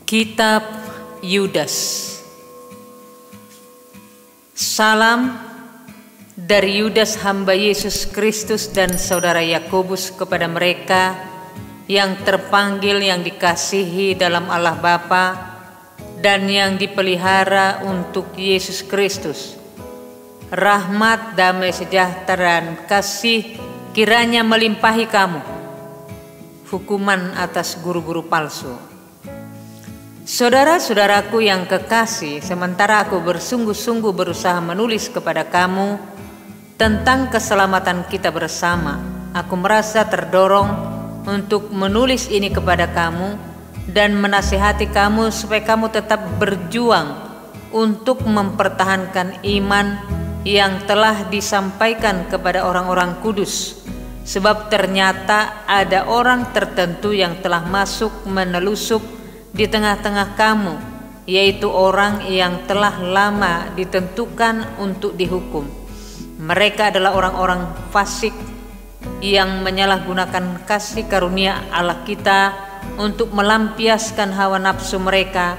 Kitab Yudas. Salam dari Yudas hamba Yesus Kristus dan saudara Yakobus kepada mereka yang terpanggil, yang dikasihi dalam Allah Bapa dan yang dipelihara untuk Yesus Kristus. Rahmat, damai sejahtera dan kasih kiranya melimpahi kamu. Hukuman atas guru-guru palsu. Saudara-saudaraku yang kekasih, sementara aku bersungguh-sungguh berusaha menulis kepada kamu tentang keselamatan kita bersama, aku merasa terdorong untuk menulis ini kepada kamu dan menasihati kamu supaya kamu tetap berjuang untuk mempertahankan iman yang telah disampaikan kepada orang-orang kudus. Sebab ternyata ada orang tertentu yang telah masuk menelusup di tengah-tengah kamu, yaitu orang yang telah lama ditentukan untuk dihukum. Mereka adalah orang-orang fasik yang menyalahgunakan kasih karunia Allah kita untuk melampiaskan hawa nafsu mereka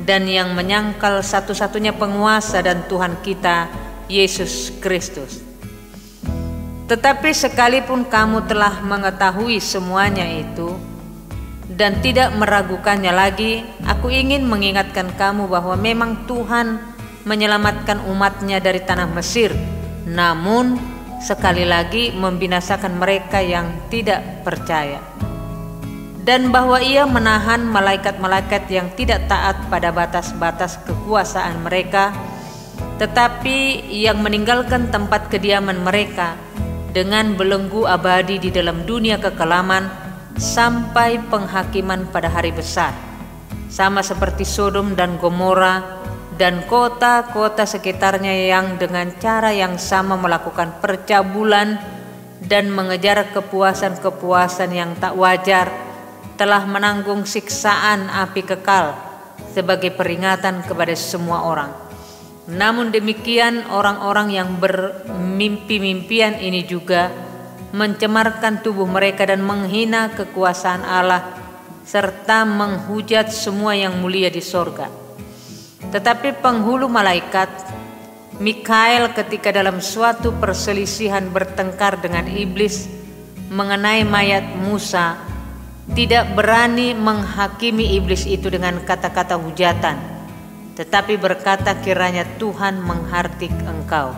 dan yang menyangkal satu-satunya penguasa dan Tuhan kita, Yesus Kristus. Tetapi sekalipun kamu telah mengetahui semuanya itu dan tidak meragukannya lagi, aku ingin mengingatkan kamu bahwa memang Tuhan menyelamatkan umatnya dari tanah Mesir, namun sekali lagi membinasakan mereka yang tidak percaya, dan bahwa Ia menahan malaikat-malaikat yang tidak taat pada batas-batas kekuasaan mereka, tetapi yang meninggalkan tempat kediaman mereka dengan belenggu abadi di dalam dunia kekelaman sampai penghakiman pada hari besar, sama seperti Sodom dan Gomora dan kota-kota sekitarnya yang dengan cara yang sama melakukan percabulan dan mengejar kepuasan-kepuasan yang tak wajar, telah menanggung siksaan api kekal sebagai peringatan kepada semua orang. Namun demikian, orang-orang yang bermimpi-mimpian ini juga mencemarkan tubuh mereka dan menghina kekuasaan Allah serta menghujat semua yang mulia di sorga. Tetapi penghulu malaikat Mikael ketika dalam suatu perselisihan bertengkar dengan iblis mengenai mayat Musa, tidak berani menghakimi iblis itu dengan kata-kata hujatan, tetapi berkata, kiranya Tuhan menghardik engkau.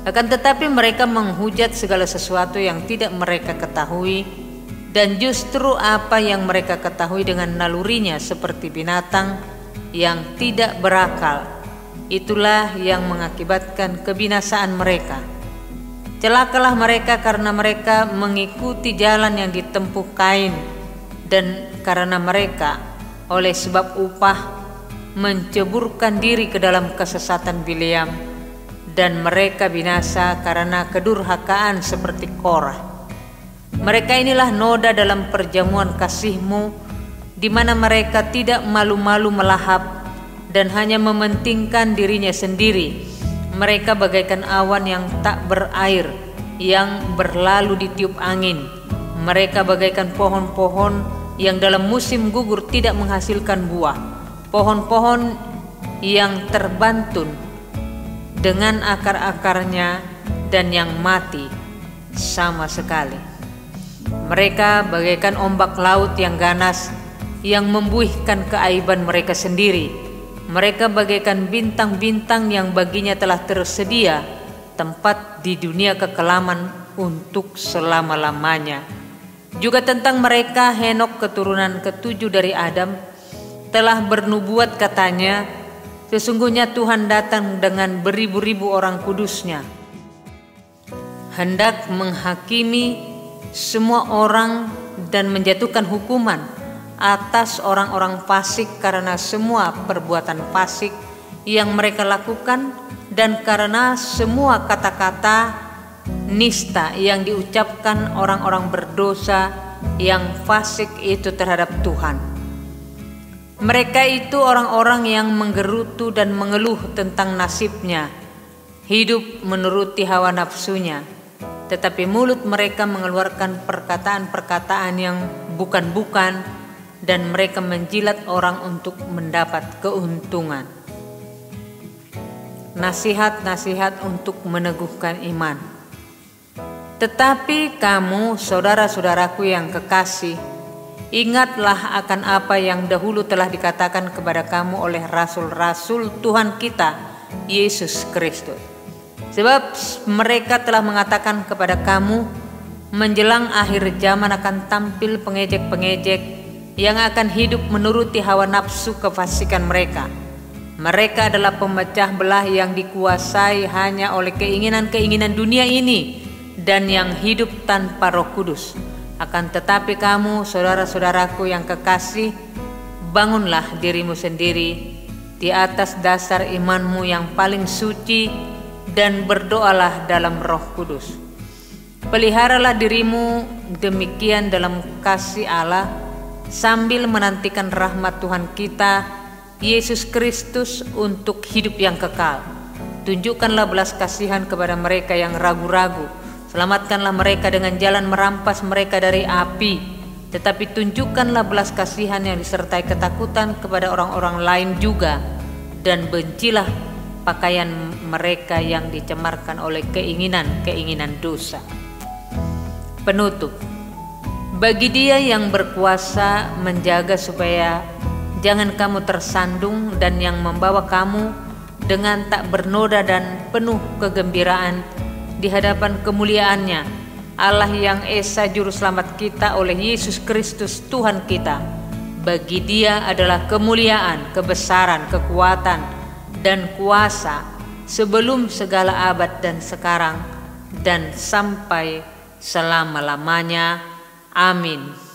Akan tetapi mereka menghujat segala sesuatu yang tidak mereka ketahui, dan justru apa yang mereka ketahui dengan nalurinya seperti binatang yang tidak berakal, itulah yang mengakibatkan kebinasaan mereka. Celakalah mereka karena mereka mengikuti jalan yang ditempuh Kain, dan karena mereka oleh sebab upah menceburkan diri ke dalam kesesatan Bileam, dan mereka binasa karena kedurhakaan seperti Korah. Mereka inilah noda dalam perjamuan kasih-Mu, di mana mereka tidak malu-malu melahap dan hanya mementingkan dirinya sendiri. Mereka bagaikan awan yang tak berair, yang berlalu ditiup angin. Mereka bagaikan pohon-pohon yang dalam musim gugur tidak menghasilkan buah, pohon-pohon yang terbantun dengan akar-akarnya dan yang mati sama sekali. Mereka bagaikan ombak laut yang ganas, yang membuihkan keaiban mereka sendiri. Mereka bagaikan bintang-bintang yang baginya telah tersedia tempat di dunia kekelaman untuk selama-lamanya. Juga tentang mereka Henok keturunan ketujuh dari Adam telah bernubuat, katanya, sesungguhnya Tuhan datang dengan beribu-ribu orang kudusnya, hendak menghakimi semua orang dan menjatuhkan hukuman atas orang-orang fasik karena semua perbuatan fasik yang mereka lakukan dan karena semua kata-kata nista yang diucapkan orang-orang berdosa yang fasik itu terhadap Tuhan. Mereka itu orang-orang yang menggerutu dan mengeluh tentang nasibnya, hidup menuruti hawa nafsunya, tetapi mulut mereka mengeluarkan perkataan-perkataan yang bukan-bukan dan mereka menjilat orang untuk mendapat keuntungan. Nasihat-nasihat untuk meneguhkan iman. Tetapi kamu, saudara-saudaraku yang kekasih, ingatlah akan apa yang dahulu telah dikatakan kepada kamu oleh rasul-rasul Tuhan kita, Yesus Kristus. Sebab mereka telah mengatakan kepada kamu, menjelang akhir zaman akan tampil pengejek-pengejek yang akan hidup menuruti hawa nafsu kefasikan mereka. Mereka adalah pemecah belah yang dikuasai hanya oleh keinginan-keinginan dunia ini dan yang hidup tanpa Roh Kudus. Akan tetapi kamu, saudara-saudaraku yang kekasih, bangunlah dirimu sendiri di atas dasar imanmu yang paling suci dan berdoalah dalam Roh Kudus. Peliharalah dirimu demikian dalam kasih Allah sambil menantikan rahmat Tuhan kita Yesus Kristus untuk hidup yang kekal. Tunjukkanlah belas kasihan kepada mereka yang ragu-ragu. Selamatkanlah mereka dengan jalan merampas mereka dari api. Tetapi tunjukkanlah belas kasihan yang disertai ketakutan kepada orang-orang lain juga. Dan bencilah pakaian mereka yang dicemarkan oleh keinginan-keinginan dosa. Penutup. Bagi Dia yang berkuasa menjaga supaya jangan kamu tersandung dan yang membawa kamu dengan tak bernoda dan penuh kegembiraan di hadapan kemuliaannya, Allah yang Esa Juru Selamat kita oleh Yesus Kristus Tuhan kita. Bagi Dia adalah kemuliaan, kebesaran, kekuatan, dan kuasa sebelum segala abad dan sekarang dan sampai selama-lamanya. Amin.